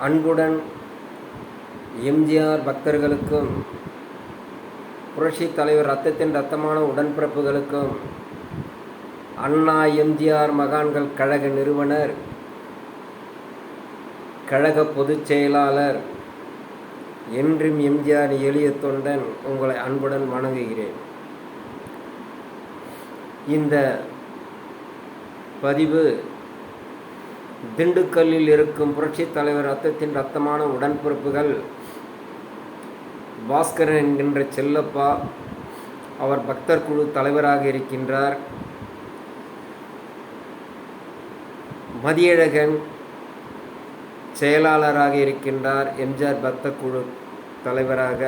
அன்புடன் எம்ஜிஆர் பக்தர்களுக்கும் புரட்சி தலைவர் இரத்தத்தின் இரத்தமான உடன்பிறப்புகளுக்கும் அண்ணா எம்ஜிஆர் மகான்கள் கழக நிறுவனர், கழக பொதுச் செயலாளர், என்றும் எம்ஜிஆர் எளிய தொண்டன் உங்களை அன்புடன் வணங்குகிறேன். இந்த பதிவு திண்டுக்கல்லில் இருக்கும் புரட்சி தலைவர் இரத்தத்தின் இரத்தமான உடன்பிறப்புகள் பாஸ்கரன் என்கின்ற செல்லப்பா, அவர் பக்தர் குழு தலைவராக இருக்கின்றார். மதியழகன் செயலாளராக இருக்கின்றார். எம்ஜிஆர் பக்தர் குழு தலைவராக,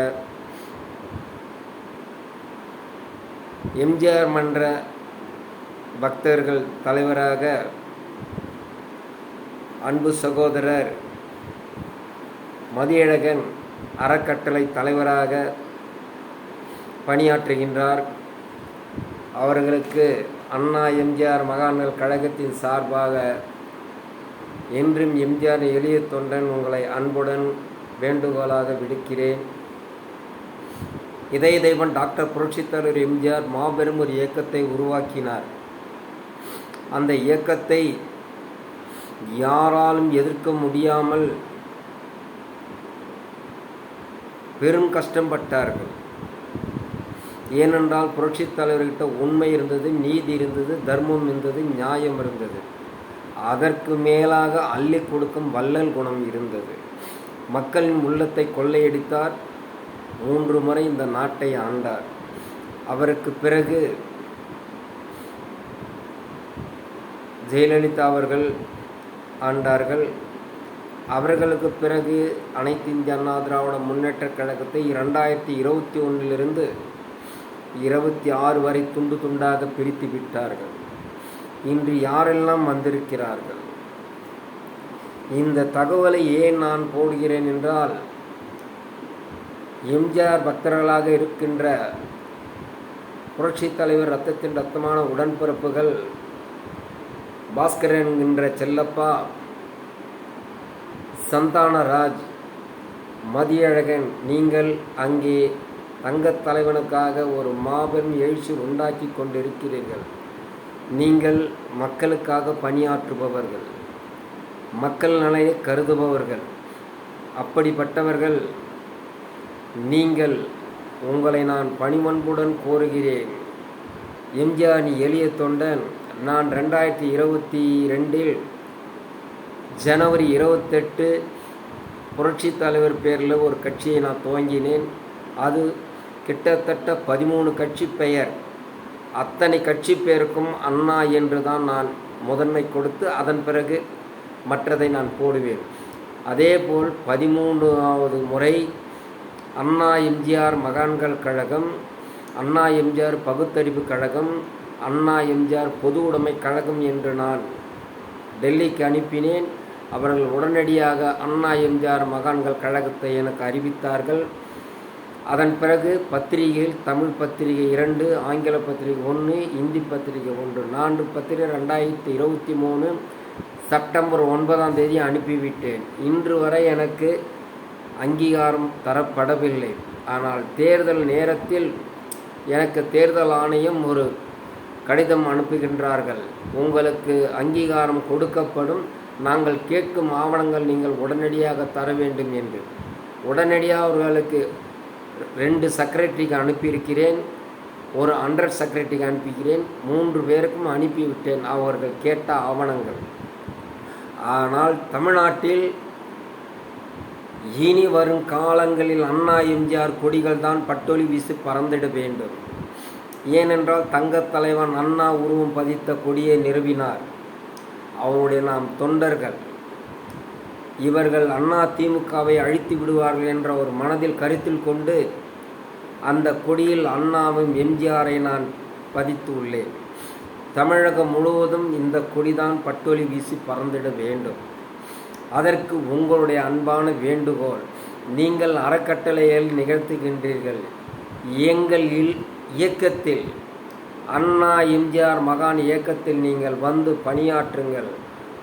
எம்ஜிஆர் மன்ற பக்தர்கள் தலைவராக அன்பு சகோதரர் மதியழகன் அறக்கட்டளை தலைவராக பணியாற்றுகின்றார். அவர்களுக்கு அண்ணா எம்ஜிஆர் மகான்கள் கழகத்தின் சார்பாக என்றும் எம்ஜிஆர் எளிய தொண்டன் உங்களை அன்புடன் வேண்டுகோளாக விடுக்கிறேன். இதய தெய்வம் டாக்டர் புரட்சித் தலைவர் எம்ஜிஆர் மாபெரும் ஒரு இயக்கத்தை உருவாக்கினார். அந்த இயக்கத்தை யாராலும் எதிர்க்க முடியாமல் பெரும் கஷ்டப்பட்டார்கள். ஏனென்றால் புரட்சித் தலைவர்கிட்ட உண்மை இருந்தது, நீதி இருந்தது, தர்மம் இருந்தது, நியாயம் இருந்தது. அதற்கு மேலாக அள்ளி கொடுக்கும் வள்ளல் குணம் இருந்தது. மக்களின் உள்ளத்தை கொள்ளையடித்தார். 3 முறை இந்த நாட்டை ஆண்டார். அவருக்கு பிறகு ஜெயலலிதா அவர்கள் ஆண்டார்கள். அவர்களுக்கு பிறகு அனைத்து இந்திய அண்ணா திராவிட முன்னேற்றக் கழகத்தை 2021 26 வரை துண்டு துண்டாக பிரித்து விட்டார்கள். இன்று யாரெல்லாம் வந்திருக்கிறார்கள்? இந்த தகவலை ஏன் நான் போடுகிறேன் என்றால், எம்ஜிஆர் பக்தர்களாக இருக்கின்ற புரட்சி தலைவர் இரத்தத்தின் இரத்தமான உடன்பிறப்புகள் பாஸ்கரன் என்கின்ற செல்லப்பா, சந்தானராஜ், மதியழகன், நீங்கள் அங்கே தங்கத் தலைவனுக்காக ஒரு மாபெரும் எழுச்சி உண்டாக்கி கொண்டிருக்கிறீர்கள். நீங்கள் மக்களுக்காக பணியாற்றுபவர்கள், மக்கள் நலனை கருதுபவர்கள். அப்படிப்பட்டவர்கள் நீங்கள். உங்களை நான் பணிவன்புடன் கோருகிறேன். எம்ஜிஆர் எளிய தொண்டன். நான் 2022 ஜனவரி 28 புரட்சி தலைவர் பேரில் ஒரு கட்சியை நான் துவங்கினேன். அது கிட்டத்தட்ட 13 கட்சி பெயர். அத்தனை கட்சி பேருக்கும் அண்ணா என்று தான் நான் முதன்மை கொடுத்து அதன் பிறகு மற்றதை நான் போடுவேன். அதேபோல் 13வது முறை அண்ணா எம்ஜிஆர் மகான்கள் கழகம், அண்ணா எம்ஜிஆர் பகுத்தறிவு கழகம், அண்ணா எம்ஜிஆர் பொது உடைமை கழகம் என்று நான் டெல்லிக்கு அனுப்பினேன். அவர்கள் உடனடியாக அண்ணா எம்ஜிஆர் மகான்கள் கழகத்தை எனக்கு அறிவித்தார்கள். அதன் பிறகு பத்திரிகையில் தமிழ் பத்திரிகை 2, ஆங்கில பத்திரிகை 1, இந்தி பத்திரிகை 1, 4 பத்திரிகை 2023 செப்டம்பர் 9ஆம் தேதி அனுப்பிவிட்டேன். இன்று வரை எனக்கு அங்கீகாரம் தரப்படவில்லை. ஆனால் தேர்தல் நேரத்தில் எனக்கு தேர்தல் ஆணையம் ஒரு கடிதம் அனுப்புகின்றார்கள். உங்களுக்கு அங்கீகாரம் கொடுக்கப்படும், நாங்கள் கேட்கும் ஆவணங்கள் நீங்கள் உடனடியாக தர வேண்டும் என்று. உடனடியாக அவர்களுக்கு 2 செக்ரட்டரிக்கு அனுப்பியிருக்கிறேன், ஒரு அண்டர் செக்ரட்டரிக்கு அனுப்பிக்கிறேன். 3 பேருக்கும் அனுப்பிவிட்டேன் அவர்கள் கேட்ட ஆவணங்கள். ஆனால் தமிழ்நாட்டில் இனி வரும் காலங்களில் அண்ணா எம்ஜிஆர் கொடிகள் தான் பட்டொலி வீசி பறந்திட வேண்டும். ஏனென்றால் தங்கத் தலைவன் அண்ணா உருவம் பதித்த கொடியை நிறுவினார். அவருடைய நாம் தொண்டர்கள். இவர்கள் அண்ணா திமுகவை அழித்து விடுவார்கள் என்ற ஒரு மனதில் கருத்தில் கொண்டு அந்த கொடியில் அண்ணாவும் எம்ஜிஆரை நான் பதித்து உள்ளேன். தமிழகம் முழுவதும் இந்த கொடிதான் பட்டொலி வீசி பறந்திட வேண்டும். அதற்கு உங்களுடைய அன்பான வேண்டுகோள். நீங்கள் அறக்கட்டளைகள் நிகழ்த்துகின்றீர்கள். எங்கள் இயக்கத்தில், அண்ணா எம்ஜிஆர் மகான் இயக்கத்தில் நீங்கள் வந்து பணியாற்றுங்கள்.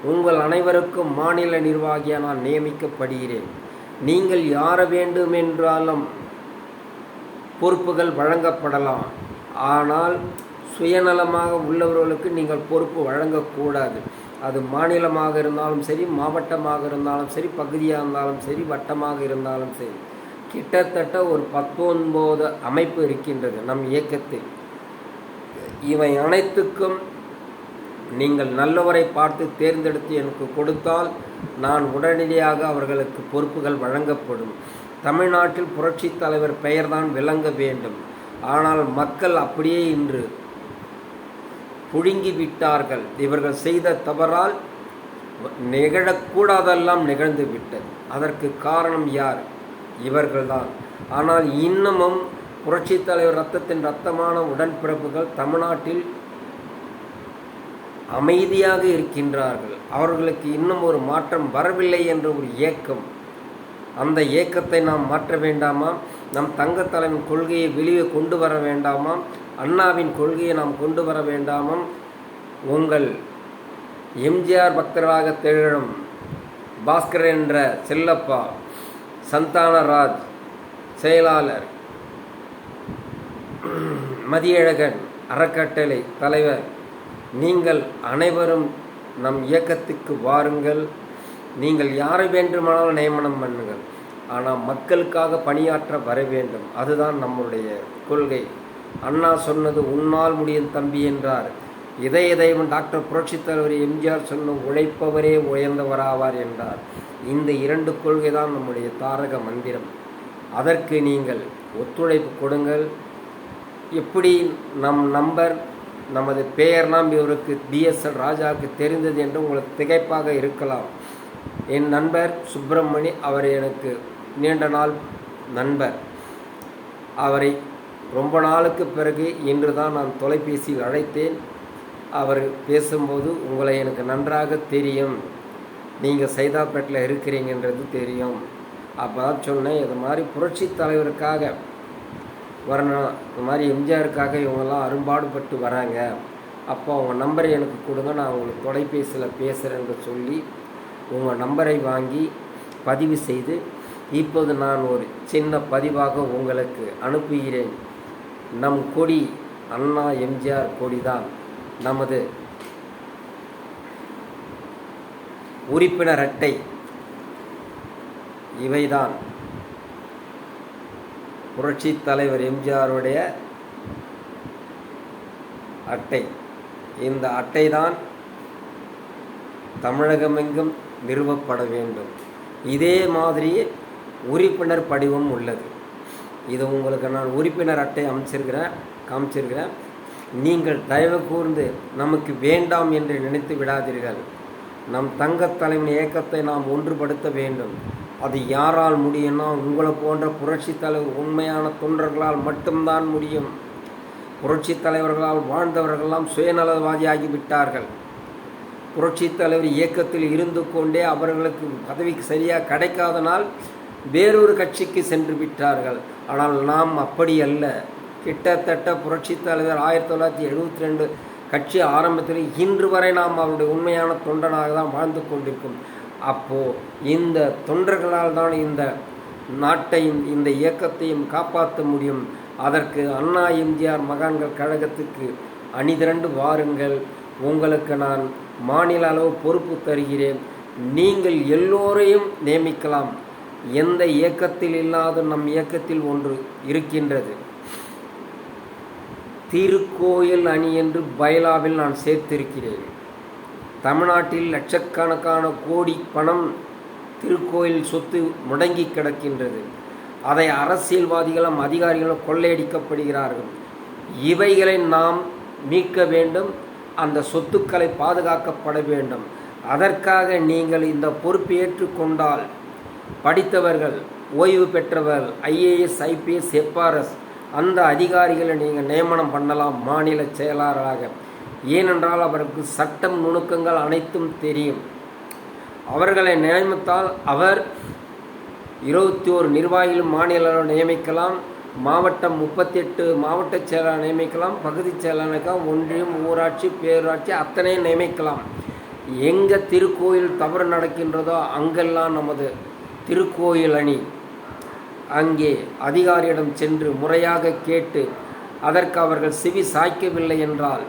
உங்கள் அனைவருக்கும் மாநில நிர்வாகியாக நான் நியமிக்கப்படுகிறேன். நீங்கள் யார வேண்டுமென்றாலும் பொறுப்புகள் வழங்கப்படலாம். ஆனால் சுயநலமாக உள்ளவர்களுக்கு நீங்கள் பொறுப்பு வழங்கக்கூடாது. அது மாநிலமாக இருந்தாலும் சரி, மாவட்டமாக இருந்தாலும் சரி, பகுதியாக இருந்தாலும் சரி, வட்டமாக இருந்தாலும் சரி. கிட்டத்தட்ட ஒரு 19 அமைப்பு இருக்கின்றது நம் இயக்கத்தில். இவை அனைத்துக்கும் நீங்கள் நல்லவரை பார்த்து தேர்ந்தெடுத்து எனக்கு கொடுத்தால் நான் உடனடியாக அவர்களுக்கு பொறுப்புகள் வழங்கப்படும். தமிழ்நாட்டில் புரட்சித் தலைவர் பெயர்தான் விளங்க வேண்டும். ஆனால் மக்கள் அப்படியே இன்று புழுங்கி விட்டார்கள். இவர்கள் செய்த தவறால் நிகழக்கூடாதெல்லாம் நிகழ்ந்து விட்டது. அதற்கு காரணம் யார்? இவர்கள்தான். ஆனால் இன்னமும் புரட்சித் தலைவர் இரத்தத்தின் இரத்தமான உடன்பிறப்புகள் தமிழ்நாட்டில் அமைதியாக இருக்கின்றார்கள். அவர்களுக்கு இன்னும் ஒரு மாற்றம் வரவில்லை என்ற ஒரு ஏக்கம். அந்த ஏக்கத்தை நாம் மாற்ற வேண்டாமா? நம் தங்கத்தலைவன் கொள்கையை வெளியே கொண்டு வர வேண்டாமா? அண்ணாவின் கொள்கையை நாம் கொண்டு வர வேண்டாமா? உங்கள் எம்ஜிஆர் பக்தராக திகழும் பாஸ்கர் என்ற செல்லப்பா, சந்தானராஜ் செயலாளர், மதியழகன் அறக்கட்டளை தலைவர், நீங்கள் அனைவரும் நம் இயக்கத்துக்கு வாருங்கள். நீங்கள் யாரை வேண்டுமானாலும் நியமனம் பண்ணுங்கள். ஆனால் மக்களுக்காக பணியாற்ற வர வேண்டும். அதுதான் நம்முடைய கொள்கை. அண்ணா சொன்னது உன்னால் முடியும் தம்பி என்றார். இதயம் டாக்டர் புரட்சித் தலைவர் எம்ஜிஆர் சொன்ன உழைப்பவரே உயர்ந்தவராவார் என்றார். இந்த 2 கொள்கை தான் நம்முடைய தாரக மந்திரம். அதற்கு நீங்கள் ஒத்துழைப்பு கொடுங்கள். எப்படி நம் நம்பர், நமது பெயர்லாம் இவருக்கு BSL ராஜாவுக்கு தெரிந்தது என்று உங்களுக்கு திகைப்பாக இருக்கலாம். என் நண்பர் சுப்பிரமணி, அவர் எனக்கு நீண்ட நாள் நண்பர். அவரை ரொம்ப நாளுக்கு பிறகு இன்று தான் நான் தொலைபேசியில் அழைத்தேன். அவர் பேசும்போது உங்களை எனக்கு நன்றாக தெரியும், நீங்கள் சைதாப்பேட்டில் இருக்கிறீங்கன்றது தெரியும். அப்போ தான் சொன்னேன், இது மாதிரி புரட்சி தலைவருக்காக வரணும், இந்த மாதிரி எம்ஜிஆருக்காக இவங்கெல்லாம் அரும்பாடுபட்டு வராங்க. அப்போ அவங்க நம்பரை எனக்கு கொடுங்க, நான் உங்களுக்கு தொலைபேசியில் பேசுகிறேன்னு சொல்லி உங்கள் நம்பரை வாங்கி பதிவு செய்து இப்போது நான் ஒரு சின்ன பதிவாக உங்களுக்கு அனுப்புகிறேன். நம் கொடி அண்ணா எம்ஜிஆர் கொடி தான். நமது உறுப்பினர் அட்டை இவைதான். புரட்சி தலைவர் எம்ஜிஆருடைய அட்டை. இந்த அட்டை தான் தமிழகமெங்கும் நிறுவப்பட வேண்டும். இதே மாதிரி உறுப்பினர் படிவம் உள்ளது. இது உங்களுக்கு நான் உறுப்பினர் அட்டை காமிச்சிருக்கிறேன். நீங்கள் தயவு கூர்ந்து நமக்கு வேண்டாம் என்று நினைத்து விடாதீர்கள். நம் தங்கத்தலைவன் இயக்கத்தை நாம் ஒன்றுபடுத்த வேண்டும். அது யாரால் முடியும்னா உங்களை போன்ற புரட்சி தலைவர் உண்மையான தொண்டர்களால் மட்டும்தான் முடியும். புரட்சி தலைவர்களால் வாழ்ந்தவர்களெல்லாம் சுயநலவாதியாகிவிட்டார்கள். புரட்சி தலைவர் இயக்கத்தில் இருந்து கொண்டே அவர்களுக்கு பதவிக்கு சரியாக கிடைக்காதனால் வேறொரு கட்சிக்கு சென்று விட்டார்கள். ஆனால் நாம் அப்படி அல்ல. கிட்டத்தட்ட புரட்சி தலைவர் 1972 கட்சி ஆரம்பத்தில் இன்று வரை நாம் அவருடைய உண்மையான தொண்டனாக தான் வாழ்ந்து கொண்டிருக்கும். அப்போது இந்த தொண்டர்களால் தான் இந்த நாட்டையும் இந்த இயக்கத்தையும் காப்பாற்ற முடியும். அதற்கு அண்ணா எம்ஜிஆர் மகான்கள் கழகத்துக்கு அணிதிரண்டு வாருங்கள். உங்களுக்கு நான் மாநில அளவு பொறுப்பு தருகிறேன். நீங்கள் எல்லோரையும் நியமிக்கலாம். எந்த இயக்கத்தில் இல்லாத நம் இயக்கத்தில் ஒன்று இருக்கின்றது. திருக்கோயில் அணி என்று பைலாவில் நான் சேர்த்திருக்கிறேன். தமிழ்நாட்டில் லட்சக்கணக்கான கோடி பணம் திருக்கோயில் சொத்து முடங்கி கிடக்கின்றது. அதை அரசியல்வாதிகளும் அதிகாரிகளும் கொள்ளையடிக்கப்படுகிறார்கள். இவைகளை நாம் மீட்க வேண்டும். அந்த சொத்துக்களை பாதுகாக்கப்பட வேண்டும். அதற்காக நீங்கள் இந்த பொறுப்பு ஏற்றுக்கொண்டால் படித்தவர்கள், ஓய்வு பெற்றவர்கள், IAS, IPS, FRS அந்த அதிகாரிகளை நீங்கள் நியமனம் பண்ணலாம் மாநில செயலாளராக. ஏனென்றால் அவருக்கு சட்டம் நுணுக்கங்கள் அனைத்தும் தெரியும். அவர்களை நியமித்தால் அவர் 21 நிர்வாகிகளும் மாநில நியமிக்கலாம். மாவட்டம் 38 மாவட்ட செயலாளர் நியமிக்கலாம். பகுதி செயலாளர்கள், ஒன்றியம், ஊராட்சி, பேரூராட்சி அத்தனையும் நியமிக்கலாம். எங்கே திருக்கோயில் தவறு நடக்கின்றதோ அங்கெல்லாம் நமது திருக்கோயில் அணி அங்கே அதிகாரியிடம் சென்று முறையாக கேட்டு அதற்கு அவர்கள் செவி சாய்க்கவில்லை என்றால்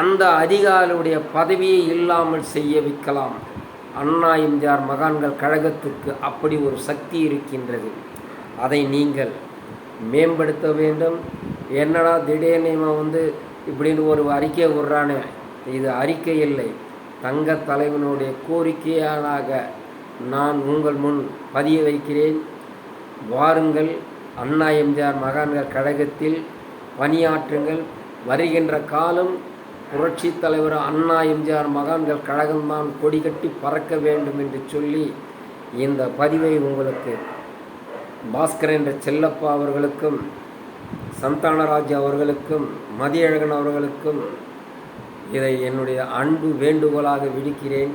அந்த அதிகாரியுடைய பதவியை இல்லாமல் செய்ய வைக்கலாம். அண்ணா எம்ஜிஆர் மகான்கள் கழகத்துக்கு அப்படி ஒரு சக்தி இருக்கின்றது. அதை நீங்கள் மேம்படுத்த வேண்டும். என்னடா திடீர்னு இப்படின்னு ஒரு அறிக்கை விடுறானே, இது அறிக்கை இல்லை, தங்க தலைவனுடைய கோரிக்கையாக நான் உங்கள் முன் பதிய வைக்கிறேன். வாருங்கள், அண்ணா எம்ஜிஆர் மகான்கள் கழகத்தில் பணியாற்றுங்கள். வருகின்ற காலம் புரட்சி தலைவர் அண்ணா எம்ஜிஆர் மகான்கள் கழகம்தான் கொடி கட்டி பறக்க வேண்டும் என்று சொல்லி இந்த பதிவை உங்களுக்கு பாஸ்கர் என்ற செல்லப்பா அவர்களுக்கும், சந்தானராஜ் அவர்களுக்கும், மதியழகன் அவர்களுக்கும் இதை என்னுடைய அன்பு வேண்டுகோளாக விடுக்கிறேன்.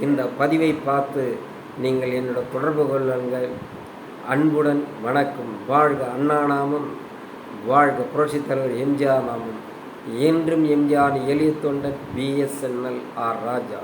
இந்த பதிவை பார்த்து நீங்கள் என்னோட தொடர்பு கொள்ளுங்கள். அன்புடன் வணக்கம். வாழ்க அண்ணா நாமம், வாழ்க புரட்சித் தலைவர் எம்ஜிஆர் நாமம். என்றும் எம்ஜிஆர் எளிய தொண்டன் BSNL ராஜா.